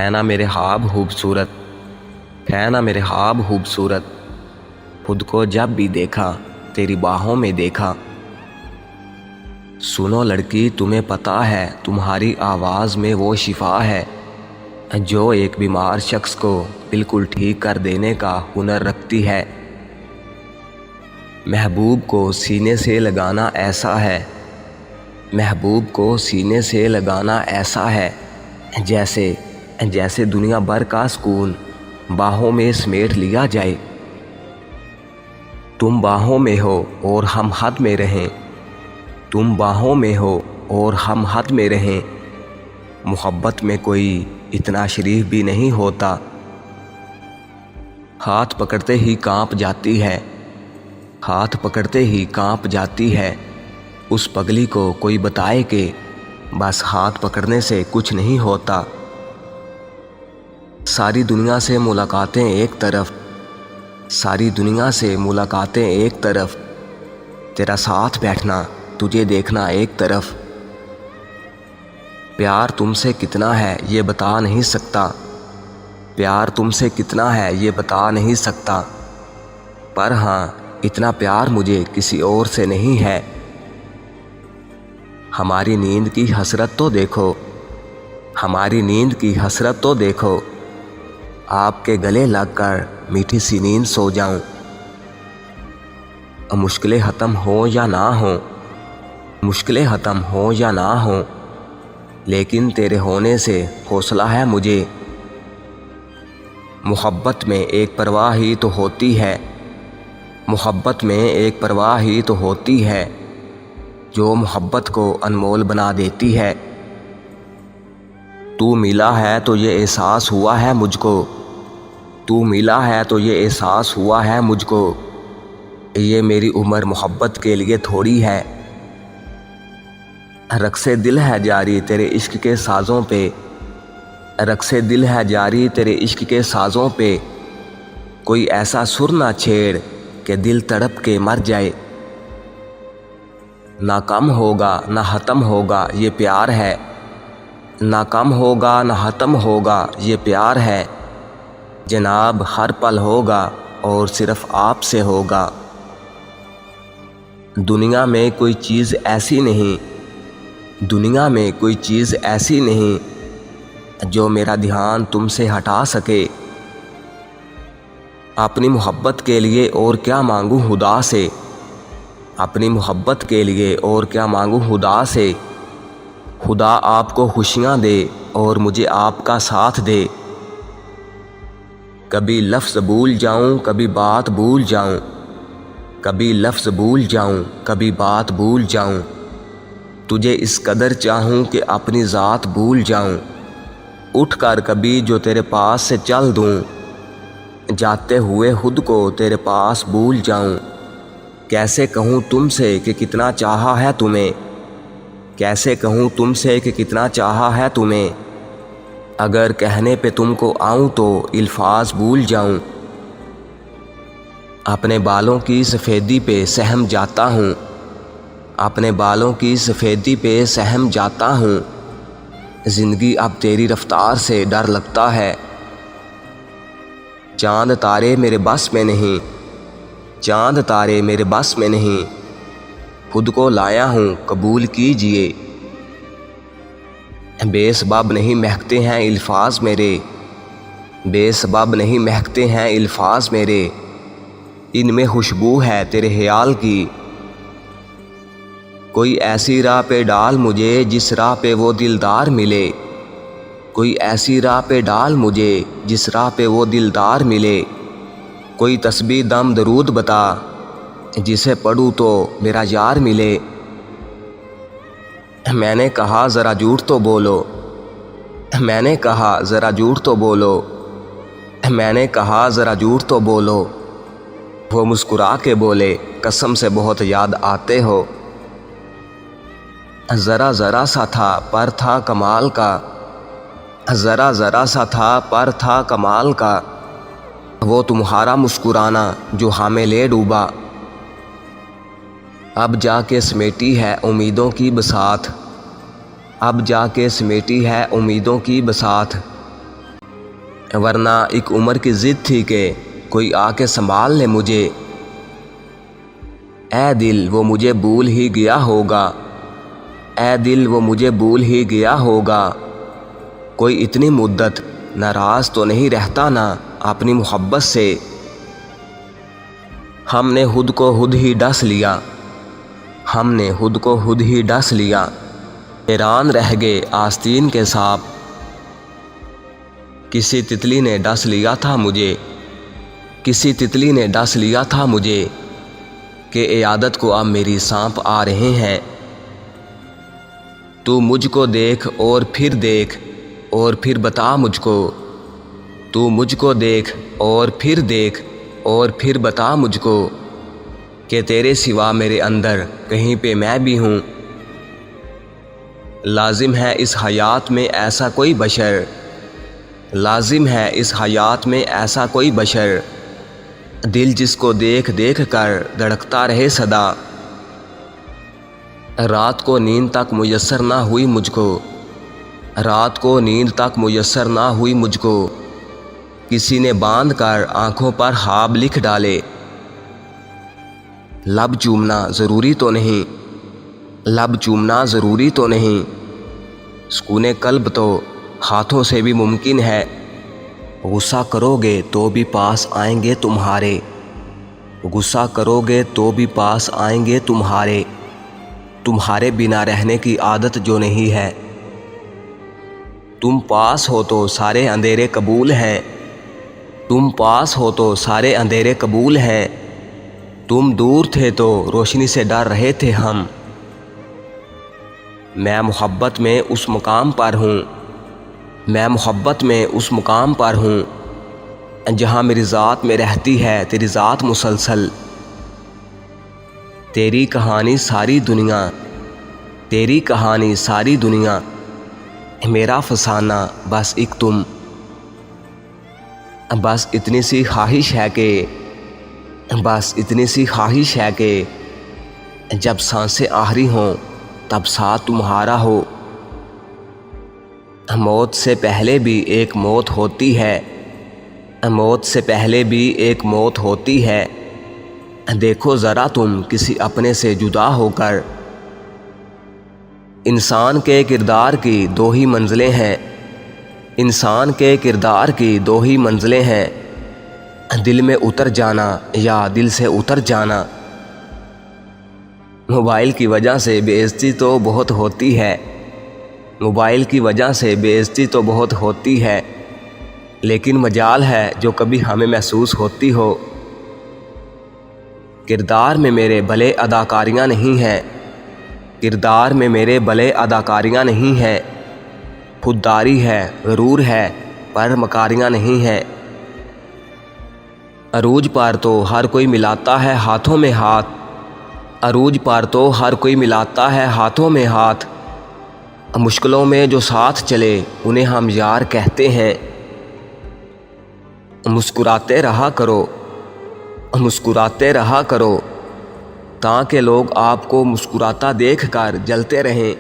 ہے نا میرے خواب خوبصورت، ہے نا میرے خواب خوبصورت، خود کو جب بھی دیکھا تیری باہوں میں دیکھا۔ سنو لڑکی تمہیں پتہ ہے تمہاری آواز میں وہ شفا ہے جو ایک بیمار شخص کو بالکل ٹھیک کر دینے کا ہنر رکھتی ہے۔ محبوب کو سینے سے لگانا ایسا ہے، محبوب کو سینے سے لگانا ایسا ہے جیسے دنیا بھر کا سکون باہوں میں سمیٹ لیا جائے۔ تم باہوں میں ہو اور ہم حد میں رہیں، تم باہوں میں ہو اور ہم حد میں رہیں۔ محبت میں کوئی اتنا شریف بھی نہیں ہوتا، ہاتھ پکڑتے ہی کانپ جاتی ہے، ہاتھ پکڑتے ہی کانپ جاتی ہے۔ اس پگلی کو کوئی بتائے کہ بس ہاتھ پکڑنے سے کچھ نہیں ہوتا۔ ساری دنیا سے ملاقاتیں ایک طرف، ساری دنیا سے ملاقاتیں ایک طرف، تیرا ساتھ بیٹھنا تجھے دیکھنا ایک طرف۔ پیار تم سے کتنا ہے یہ بتا نہیں سکتا، پیار تم سے کتنا ہے یہ بتا نہیں سکتا، پر ہاں اتنا پیار مجھے کسی اور سے نہیں ہے۔ ہماری نیند کی حسرت تو دیکھو، ہماری نیند کی حسرت تو دیکھو، آپ کے گلے لگ کر میٹھی سی نیند سو جاؤں۔ مشکلیں ختم ہوں یا نہ ہوں، مشکلیں ختم ہوں یا نہ ہوں، لیکن تیرے ہونے سے حوصلہ ہے مجھے۔ محبت میں ایک پرواہ ہی تو ہوتی ہے، محبت میں ایک پرواہ ہی تو ہوتی ہے جو محبت کو انمول بنا دیتی ہے۔ تو ملا ہے تو یہ احساس ہوا ہے مجھ کو، تو ملا ہے تو یہ احساس ہوا ہے مجھ کو، یہ میری عمر محبت کے لیے تھوڑی ہے۔ رقص دل ہے جاری تیرے عشق کے سازوں پہ، رقص دل ہے جاری تیرے عشق کے سازوں پہ، کوئی ایسا سر نہ چھیڑ کہ دل تڑپ کے مر جائے۔ نہ کم ہوگا نہ ختم ہوگا یہ پیار ہے، نہ کم ہوگا نہ ختم ہوگا یہ پیار ہے، جناب ہر پل ہوگا اور صرف آپ سے ہوگا۔ دنیا میں کوئی چیز ایسی نہیں، دنیا میں کوئی چیز ایسی نہیں جو میرا دھیان تم سے ہٹا سکے۔ اپنی محبت کے لیے اور کیا مانگوں خدا سے، اپنی محبت کے لیے اور کیا مانگوں خدا سے، خدا آپ کو خوشیاں دے اور مجھے آپ کا ساتھ دے۔ کبھی لفظ بھول جاؤں کبھی بات بھول جاؤں، کبھی لفظ بھول جاؤں کبھی بات بھول جاؤں، تجھے اس قدر چاہوں کہ اپنی ذات بھول جاؤں۔ اٹھ کر کبھی جو تیرے پاس سے چل دوں، جاتے ہوئے خود کو تیرے پاس بھول جاؤں۔ کیسے کہوں تم سے کہ کتنا چاہا ہے تمہیں، کیسے کہوں تم سے کہ کتنا چاہا ہے تمہیں، اگر کہنے پہ تم کو آؤں تو الفاظ بھول جاؤں۔ اپنے بالوں کی سفیدی پہ سہم جاتا ہوں، اپنے بالوں کی سفیدی پہ سہم جاتا ہوں، زندگی اب تیری رفتار سے ڈر لگتا ہے۔ چاند تارے میرے بس میں نہیں، چاند تارے میرے بس میں نہیں، خود کو لایا ہوں قبول کیجئے۔ بے سبب نہیں مہکتے ہیں الفاظ میرے، بے سبب نہیں مہکتے ہیں الفاظ میرے، ان میں خوشبو ہے تیرے خیال کی۔ کوئی ایسی راہ پہ ڈال مجھے جس راہ پہ وہ دلدار ملے، کوئی ایسی راہ پہ ڈال مجھے جس راہ پہ وہ دلدار ملے، کوئی تسبیح دم درود بتا جسے پڑھوں تو میرا یار ملے۔ میں نے کہا ذرا جھوٹ تو بولو، میں نے کہا ذرا جھوٹ تو بولو، میں نے کہا ذرا جھوٹ تو بولو، وہ مسکرا کے بولے قسم سے بہت یاد آتے ہو۔ ذرا ذرا سا تھا پر تھا کمال کا، ذرا ذرا سا تھا پر تھا کمال کا، وہ تمہارا مسکرانا جو ہمیں لے ڈوبا۔ اب جا کے سمیٹی ہے امیدوں کی بساط، اب جا کے سمیٹی ہے امیدوں کی بساط، ورنہ ایک عمر کی ضد تھی کہ کوئی آ کے سنبھال لے مجھے۔ اے دل وہ مجھے بھول ہی گیا ہوگا، اے دل وہ مجھے بھول ہی گیا ہوگا، کوئی اتنی مدت ناراض تو نہیں رہتا نا اپنی محبت سے۔ ہم نے خود کو خود ہی ڈس لیا، ہم نے خود کو خود ہی ڈس لیا، حیران رہ گئے آستین کے سانپ۔ کسی تتلی نے ڈس لیا تھا مجھے، کسی تتلی نے ڈس لیا تھا مجھے کہ عیادت کو اب میری سانپ آ رہے ہیں۔ تو مجھ کو دیکھ اور پھر دیکھ اور پھر بتا مجھ کو، تو مجھ کو دیکھ اور پھر دیکھ اور پھر بتا مجھ کو کہ تیرے سوا میرے اندر کہیں پہ میں بھی ہوں۔ لازم ہے اس حیات میں ایسا کوئی بشر، لازم ہے اس حیات میں ایسا کوئی بشر، دل جس کو دیکھ دیکھ کر دھڑکتا رہے صدا۔ رات کو نیند تک میسر نہ ہوئی مجھ کو، رات کو نیند تک میسر نہ ہوئی مجھ کو، کسی نے باندھ کر آنکھوں پر خواب لکھ ڈالے۔ لب چومنا ضروری تو نہیں، لب چومنا ضروری تو نہیں، سکون قلب تو ہاتھوں سے بھی ممکن ہے۔ غصہ کرو گے تو بھی پاس آئیں گے تمہارے، غصہ کرو گے تو بھی پاس آئیں گے تمہارے، تمہارے بنا رہنے کی عادت جو نہیں ہے۔ تم پاس ہو تو سارے اندھیرے قبول ہیں، تم پاس ہو تو سارے اندھیرے قبول ہیں، تم دور تھے تو روشنی سے ڈر رہے تھے ہم۔ میں محبت میں اس مقام پر ہوں، میں محبت میں اس مقام پر ہوں جہاں میری ذات میں رہتی ہے تیری ذات مسلسل۔ تیری کہانی ساری دنیا، تیری کہانی ساری دنیا، میرا فسانہ بس ایک تم۔ بس اتنی سی خواہش ہے کہ، بس اتنی سی خواہش ہے کہ جب سانسیں آخری ہوں تب ساتھ تمہارا ہو۔ موت سے پہلے بھی ایک موت ہوتی ہے، موت سے پہلے بھی ایک موت ہوتی ہے، دیکھو ذرا تم کسی اپنے سے جدا ہو کر۔ انسان کے کردار کی دو ہی منزلیں ہیں، انسان کے کردار کی دو ہی منزلیں ہیں، دل میں اتر جانا یا دل سے اتر جانا۔ موبائل کی وجہ سے بے عزتی تو بہت ہوتی ہے، موبائل کی وجہ سے بے عزتی تو بہت ہوتی ہے، لیکن مجال ہے جو کبھی ہمیں محسوس ہوتی ہو۔ کردار میں میرے بھلے اداکاریاں نہیں ہیں، کردار میں میرے بھلے اداکاریاں نہیں ہیں، خودداری ہے، غرور ہے، پر مکاریاں نہیں ہیں۔ عروج پر تو ہر کوئی ملاتا ہے ہاتھوں میں ہاتھ، عروج پر تو ہر کوئی ملاتا ہے ہاتھوں میں ہاتھ، مشکلوں میں جو ساتھ چلے انہیں ہم یار کہتے ہیں۔ مسکراتے رہا کرو، مسکراتے رہا کرو، تاکہ لوگ آپ کو مسکراتا دیکھ کر جلتے رہیں۔